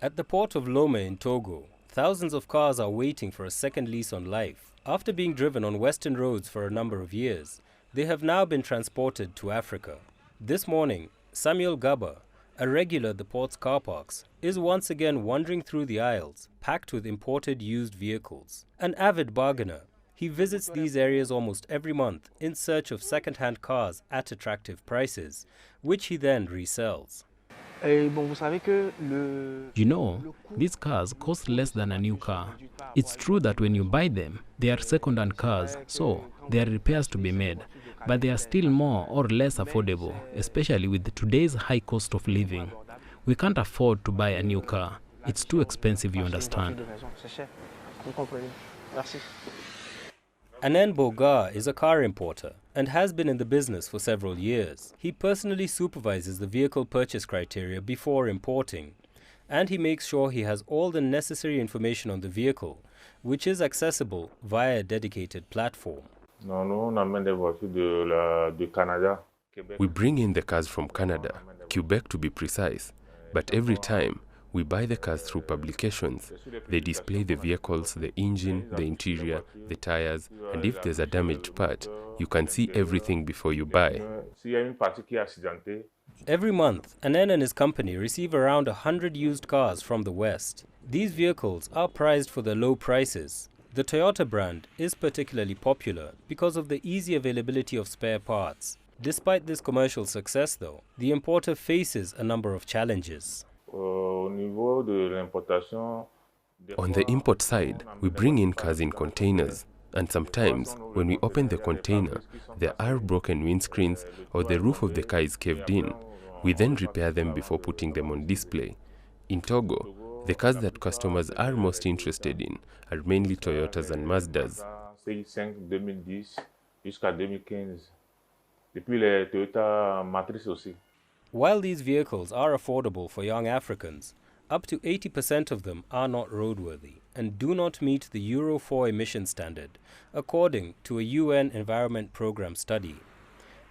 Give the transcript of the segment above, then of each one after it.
At the port of Lome in Togo, thousands of cars are waiting for a second lease on life. After being driven on Western roads for a number of years, they have now been transported to Africa. This morning, Samuel Gaba, a regular at the port's car parks, is once again wandering through the aisles, packed with imported used vehicles. An avid bargainer, he visits these areas almost every month in search of second-hand cars at attractive prices, which he then resells. You know, these cars cost less than a new car. It's true that when you buy them, they are second-hand cars, so there are repairs to be made, but they are still more or less affordable, especially with today's high cost of living. We can't afford to buy a new car. It's too expensive, you understand. Anen Boga is a car importer and has been in the business for several years. He personally supervises the vehicle purchase criteria before importing, and he makes sure he has all the necessary information on the vehicle, which is accessible via a dedicated platform. We bring in the cars from Canada, Quebec to be precise, but every time we buy the cars through publications. They display the vehicles, the engine, the interior, the tires, and if there's a damaged part, you can see everything before you buy. Every month, Anen and his company receive around 100 used cars from the West. These vehicles are prized for their low prices. The Toyota brand is particularly popular because of the easy availability of spare parts. Despite this commercial success, though, the importer faces a number of challenges. On the import side, we bring in cars in containers, and sometimes when we open the container, there are broken windscreens or the roof of the car is caved in. We then repair them before putting them on display. In Togo, the cars that customers are most interested in are mainly Toyotas and Mazdas. While these vehicles are affordable for young Africans, up to 80% of them are not roadworthy and do not meet the Euro 4 emission standard, according to a UN Environment Programme study.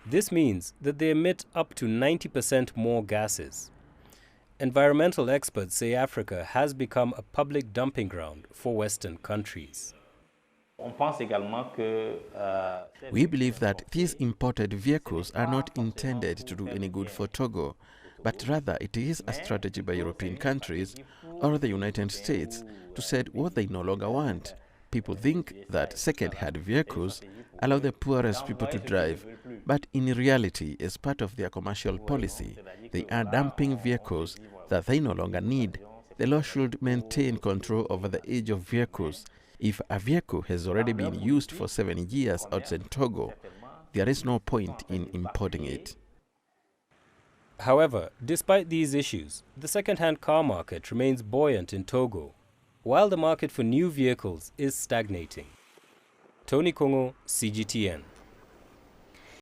This means that they emit up to 90% more gases. Environmental experts say Africa has become a public dumping ground for Western countries. We believe that these imported vehicles are not intended to do any good for Togo, but rather it is a strategy by European countries or the United States to set what they no longer want. People think that second-hand vehicles allow the poorest people to drive, but in reality, as part of their commercial policy, they are dumping vehicles that they no longer need. The law should maintain control over the age of vehicles. If a vehicle has already been used for 7 years outside Togo, there is no point in importing it. However, despite these issues, the second-hand car market remains buoyant in Togo, while the market for new vehicles is stagnating. Tony Kongo, CGTN.